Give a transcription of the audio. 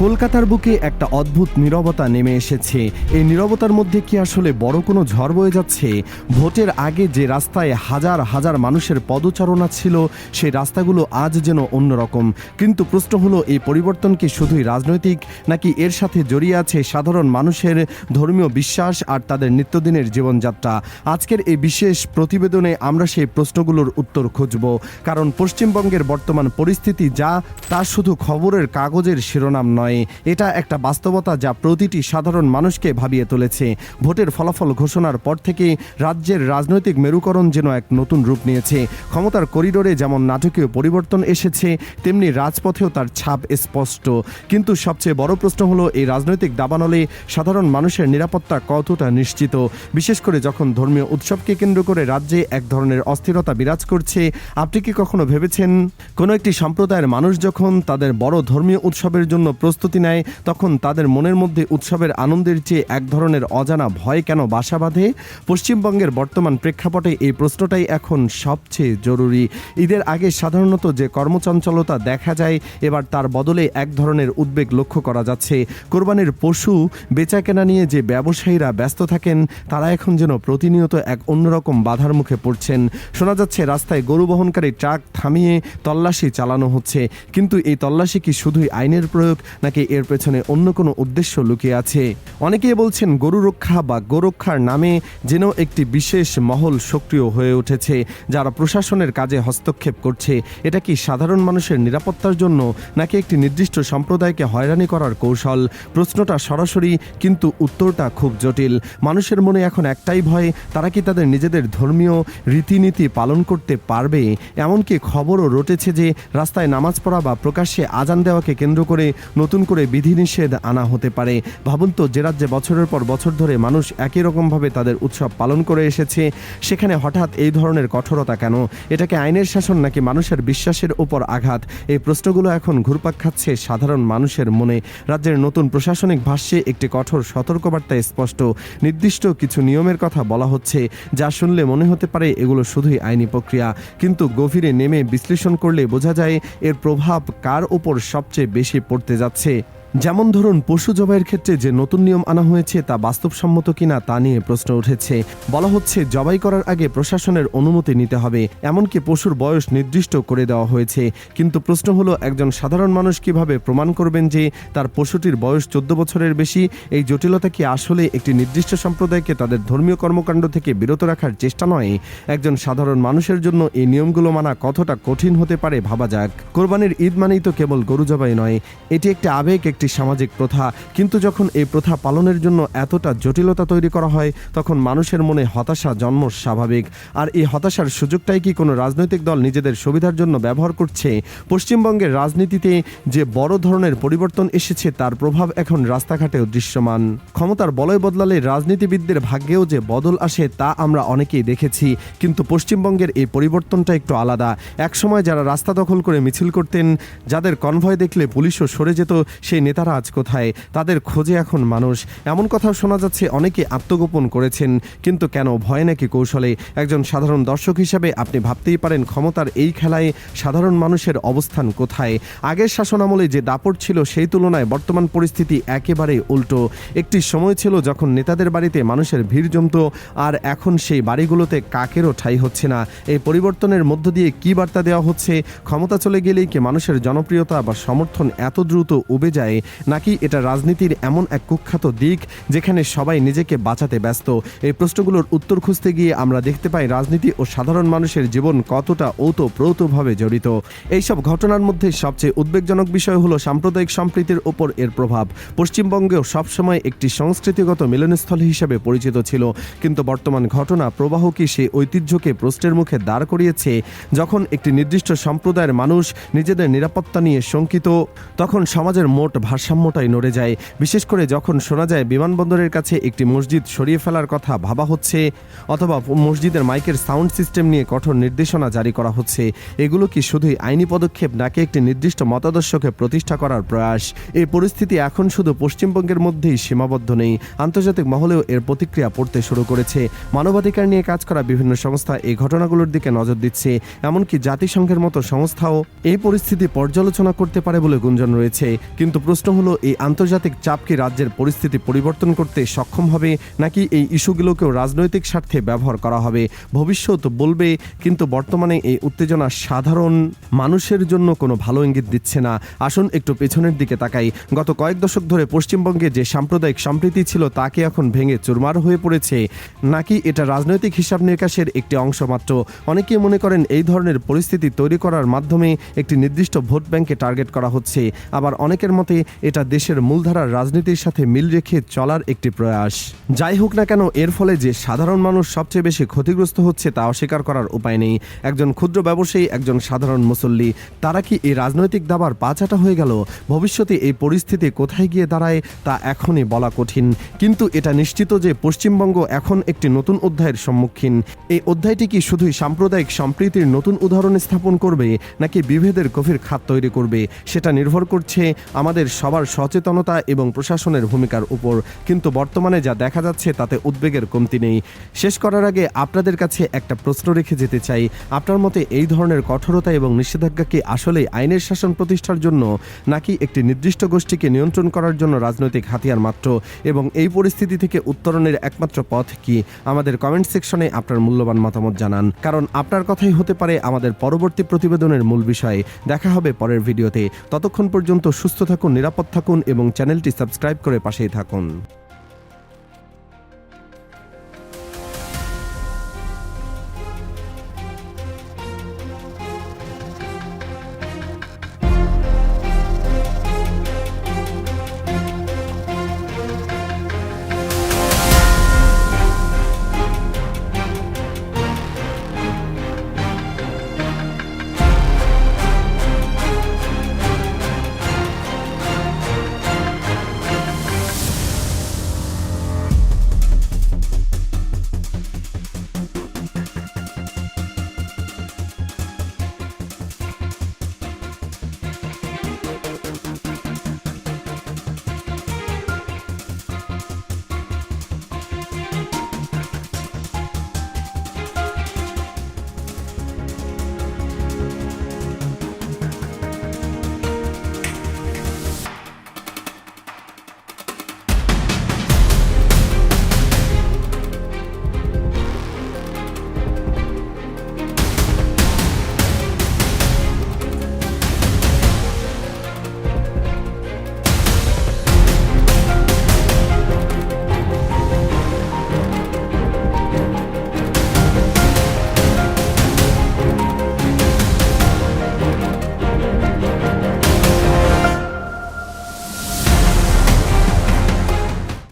কলকাতার বুকে একটা অদ্ভুত নীরবতা নেমে এসেছে। এই নীরবতার মধ্যে কি আসলে বড় কোনো ঝড় বয়ে যাচ্ছে? ভোটের আগে যে রাস্তায় হাজার হাজার মানুষের পদচারণা ছিল, সেই রাস্তাগুলো আজ যেন অন্যরকম। কিন্তু প্রশ্ন হলো, এই পরিবর্তন কি শুধুই রাজনৈতিক, নাকি এর সাথে জড়িয়ে আছে সাধারণ মানুষের ধর্মীয় বিশ্বাস আর তাদের নিত্যদিনের জীবনযাত্রা? আজকের এই বিশেষ প্রতিবেদনে আমরা সেই প্রশ্নগুলোর উত্তর খুঁজব। কারণ পশ্চিমবঙ্গের বর্তমান পরিস্থিতি যা, তা শুধু খবরের কাগজের শিরোনাম নয়, এটা একটা বাস্তবতা যা প্রতিটি সাধারণ মানুষকে ভাবিয়ে তুলেছে। ভোটের ফলাফল ঘোষণার পর থেকে রাজ্যের রাজনৈতিক মেরুকরণ যেন এক নতুন রূপ নিয়েছে। ক্ষমতার করিডোরে যেমন নাটকীয় পরিবর্তন এসেছে, তেমনি রাজপথেও তার ছাপ স্পষ্ট। কিন্তু সবচেয়ে বড় প্রশ্ন হলো, এই রাজনৈতিক দাবানলে সাধারণ মানুষের নিরাপত্তা কতটা নিশ্চিত? বিশেষ করে যখন ধর্মীয় উৎসবকে কেন্দ্র করে রাজ্যে এক ধরনের অস্থিরতা বিরাজ করছে। আপনি কি কখনো ভেবেছেন, কোনো একটি সম্প্রদায়ের মানুষ যখন তাদের বড় ধর্মীয় উৎসবের জন্য প্রস্তুতি নেয়, তখন তাদের মনের মধ্যে উৎসবের আনন্দের চেয়ে এক ধরনের অজানা ভয় কেন বাসা বাঁধে? পশ্চিমবঙ্গের বর্তমান প্রেক্ষাপটে এই প্রশ্নটাই এখন সবচেয়ে জরুরি। ঈদের আগে সাধারণত যে কর্মচঞ্চলতা দেখা যায়, এবার তার বদলে এক ধরনের উদ্বেগ লক্ষ্য করা যাচ্ছে। কোরবানির পশু বেচাকেনা নিয়ে যে ব্যবসায়ীরা ব্যস্ত থাকেন, তারা এখন যেন প্রতিনিয়ত এক অন্যরকম বাধার মুখে পড়ছেন। শোনা যাচ্ছে রাস্তায় গরু বহনকারী ট্রাক থামিয়ে তল্লাশি চালানো হচ্ছে। কিন্তু এই তল্লাশি কি শুধুই আইনের প্রয়োগ, নাকি এর পেছনে অন্য কোনো উদ্দেশ্য লুকিয়ে আছে? অনেকেই বলছেন, গরু রক্ষা বা গোরক্ষার নামে যেন একটি বিশেষ মহল সক্রিয় হয়ে উঠেছে, যারা প্রশাসনের কাজে হস্তক্ষেপ করছে। এটা কি সাধারণ মানুষের নিরাপত্তার জন্য, নাকি একটি নির্দিষ্ট সম্প্রদায়কে হয়রানি করার কৌশল? প্রশ্নটা সরাসরি, কিন্তু উত্তরটা খুব জটিল। মানুষের মনে এখন একটাই ভয়, তারা কি তাদের নিজেদের ধর্মীয় রীতিনীতি পালন করতে পারবে? এমনকি খবরও রটেছে যে রাস্তায় নামাজ পড়া বা প্রকাশ্যে আজান দেওয়াকে কেন্দ্র করে নতুন করে বিধিনিষেধ আনা হতে পারে। ভাবুন তো, যে রাজ্যে বছরের পর বছর ধরে মানুষ একই রকমভাবে তাদের উৎসব পালন করে এসেছে, সেখানে হঠাৎ এই ধরনের কঠোরতা কেন? এটাকে আইনের শাসন, নাকি মানুষের বিশ্বাসের উপর আঘাত? এই প্রশ্নগুলো এখন ঘুরপাক খাচ্ছে সাধারণ মানুষের মনে। রাজ্যের নতুন প্রশাসনিক ভাষ্যে একটি কঠোর সতর্কবার্তায় স্পষ্ট নির্দিষ্ট কিছু নিয়মের কথা বলা হচ্ছে, যা শুনলে মনে হতে পারে এগুলো শুধুই আইনি প্রক্রিয়া। কিন্তু গভীরে নেমে বিশ্লেষণ করলে বোঝা যায় এর প্রভাব কার উপর সবচেয়ে বেশি পড়তে যাচ্ছে। যেমন ধরুন, পশু জবাইয়ের ক্ষেত্রে যে নতুন নিয়ম আনা হয়েছে, তা বাস্তবসম্মত কিনা তা নিয়ে প্রশ্ন উঠেছে। বলা হচ্ছে, জবাই করার আগে প্রশাসনের অনুমতি নিতে হবে, এমনকি পশুর বয়স নির্দিষ্ট করে দেওয়া হয়েছে। কিন্তু প্রশ্ন হলো, একজন সাধারণ মানুষ কিভাবে প্রমাণ করবেন যে তার পশুটির বয়স 14 বছরের বেশি? এই জটিলতা কি আসলে একটি নির্দিষ্ট সম্প্রদায়কে তাদের ধর্মীয় কর্মকাণ্ড থেকে বিরত রাখার চেষ্টা নয়? একজন সাধারণ মানুষের জন্য এই নিয়মগুলো মানা কতটা কঠিন হতে পারে ভাবা যাক। কোরবানির ঈদ মানেই তো কেবল গরু জবাই নয়, এটি একটি আবেগ, একটি সামাজিক প্রথা। কিন্তু যখন এই প্রথা পালনের জন্য এতটা জটিলতা তৈরি করা হয়, তখন মানুষের মনে হতাশা জন্ম স্বাভাবিক। আর এই হতাশার সুযোগটাই কি কোনো রাজনৈতিক দল নিজেদের সুবিধার জন্য ব্যবহার করছে? পশ্চিমবঙ্গের রাজনীতিতে যে বড় ধরনের পরিবর্তন এসেছে, তার প্রভাব এখন রাস্তাঘাটেও দৃশ্যমান। ক্ষমতার বলয় বদলালে রাজনীতিবিদদের ভাগ্যেও যে বদল আসে, তা আমরা অনেকেই দেখেছি। কিন্তু পশ্চিমবঙ্গের এই পরিবর্তনটা একটু আলাদা। একসময় যারা রাস্তা দখল করে মিছিল করতেন, যাদের কনভয় দেখলে পুলিশও সরে যেত, সেই নেতারা আজ কোথায়? তাদের খোঁজে এখন মানুষ। এমন কথাও শোনা যাচ্ছে, অনেকে আত্মগোপন করেছেন। কিন্তু কেন? ভয় নাকি কৌশলে? একজন সাধারণ দর্শক হিসাবে আপনি ভাবতেই পারেন, ক্ষমতার এই খেলায় সাধারণ মানুষের অবস্থান কোথায়? আগের শাসনামলে যে দাপট ছিল, সেই তুলনায় বর্তমান পরিস্থিতি একেবারে উল্টো। একটি সময় ছিল যখন নেতাদের বাড়িতে মানুষের ভিড় জমত, আর এখন সেই বাড়িগুলোতে কাকেরও ঠাঁই হচ্ছে না। এই পরিবর্তনের মধ্য দিয়ে কি বার্তা দেওয়া হচ্ছে? ক্ষমতা চলে গেলেই কি মানুষের জনপ্রিয়তা বা সমর্থন এত দ্রুত উবে যায়, নাকি এটা রাজনীতির এমন এক কুখ্যাত দিক যেখানে সবাই নিজেকে বাঁচাতে ব্যস্ত? এই প্রশ্নগুলোর উত্তর খুঁজতে গিয়ে আমরা দেখতে পাই রাজনীতি ও সাধারণ মানুষের জীবন কতটা ওতপ্রোতভাবে জড়িত। এইসব ঘটনার মধ্যে সবচেয়ে উদ্বেগজনক বিষয় হলো সাম্প্রদায়িক সম্প্রীতির উপর এর প্রভাব। পশ্চিমবঙ্গেও সবসময় একটি সংস্কৃতিগত মিলনস্থল হিসেবে পরিচিত ছিল, কিন্তু বর্তমান ঘটনা প্রবাহ কি সেই ঐতিহ্যকে প্রশ্নের মুখে দাঁড় করিয়েছে? যখন একটি নির্দিষ্ট সম্প্রদায়ের মানুষ নিজেদের নিরাপত্তা নিয়ে শঙ্কিত, তখন সমাজের মোট ভারসাম্যটাই নড়ে যায়। বিশেষ করে যখন শোনা যায় বিমানবন্দরের কাছে একটি মসজিদ সরিয়ে ফেলার কথা ভাবা হচ্ছে, অথবা মসজিদের মাইকের সাউন্ড সিস্টেম নিয়ে কঠোর নির্দেশনা জারি করা হচ্ছে। এগুলো কি শুধুই আইনি পদক্ষেপ, নাকি একটি নির্দিষ্ট মতাদর্শকে প্রতিষ্ঠা করার প্রয়াস? এই পরিস্থিতি এখন শুধু পশ্চিমবঙ্গের মধ্যেই সীমাবদ্ধ নেই, আন্তর্জাতিক মহলেও এর প্রতিক্রিয়া পড়তে শুরু করেছে। মানবাধিকার নিয়ে কাজ করা বিভিন্ন সংস্থা এই ঘটনাগুলোর দিকে নজর দিচ্ছে। এমনকি জাতিসংঘের মতো সংস্থাও এই পরিস্থিতি পর্যালোচনা করতে পারে বলে গুঞ্জন রয়েছে। কিন্তু প্রশ্ন হলো, এই আন্তর্জাতিক চাপ কি রাজ্যের পরিস্থিতি পরিবর্তন করতে সক্ষম হবে, নাকি এই ইস্যুগুলোকেও রাজনৈতিক স্বার্থে ব্যবহার করা হবে? ভবিষ্যৎ বলবে, কিন্তু বর্তমানে এই উত্তেজনা সাধারণ মানুষের জন্য কোনো ভালো ইঙ্গিত দিচ্ছে না। আসুন একটু পেছনের দিকে তাকাই। গত কয়েক দশক ধরে পশ্চিমবঙ্গে যে সাম্প্রদায়িক সম্প্রীতি ছিল তা কি এখন ভেঙে চুরমার হয়ে পড়েছে, নাকি এটা রাজনৈতিক হিসাব নিকাশের একটি অংশ মাত্র? অনেকেই মনে করেন এই ধরনের পরিস্থিতি তৈরি করার মাধ্যমে একটি নির্দিষ্ট ভোট ব্যাংকে টার্গেট করা হচ্ছে। আবার অনেকের মতে এটা দেশের মূলধারার রাজনীতির সাথে মিল রেখে চলার একটি প্রয়াস। যাই হোক না কেন, এর ফলে যে সাধারণ মানুষ সবচেয়ে বেশি ক্ষতিগ্রস্ত হচ্ছে তা অস্বীকার করার উপায় নেই। একজন ক্ষুদ্র ব্যবসায়ী, একজন সাধারণ মুসল্লি, তারা কি এই রাজনৈতিক দাবার পাচাটা হয়ে গেল? ভবিষ্যতে এই পরিস্থিতি কোথায় গিয়ে দাঁড়ায় তা এখনই বলা কঠিন, কিন্তু এটা নিশ্চিত যে পশ্চিমবঙ্গ এখন একটি নতুন অধ্যায়ের সম্মুখীন। এই অধ্যায়টি কি শুধুই সাম্প্রদায়িক সম্প্রীতির নতুন উদাহরণ স্থাপন করবে, নাকি বিভেদের গভীর খাত তৈরি করবে, সেটা নির্ভর করছে আমাদের সবার সচেতনতা এবং প্রশাসনের ভূমিকার উপর। কিন্তু বর্তমানে যা দেখা যাচ্ছে তাতে উদ্বেগের কমতি নেই। শেষ করার আগে আপনাদের কাছে একটা প্রশ্ন রেখে যেতে চাই। আপনার মতে এই ধরনের কঠোরতা এবং নিষেধাজ্ঞা কি আসলে আইনের শাসন প্রতিষ্ঠার জন্য, নাকি একটি নির্দিষ্ট গোষ্ঠীকে নিয়ন্ত্রণ করার জন্য রাজনৈতিক হাতিয়ার মাত্র? এবং এই পরিস্থিতি থেকে উত্তরণের একমাত্র পথ কি? আমাদের কমেন্ট সেকশনে আপনার মূল্যবান মতামত জানান, কারণ আপনার কথাই হতে পারে আমাদের পরবর্তী প্রতিবেদনের মূল বিষয়। দেখা হবে পরের ভিডিওতে। ততক্ষণ পর্যন্ত সুস্থ থাকুন, নিরাপদ থাকুন এবং চ্যানেলটি সাবস্ক্রাইব করে পাশেই থাকুন।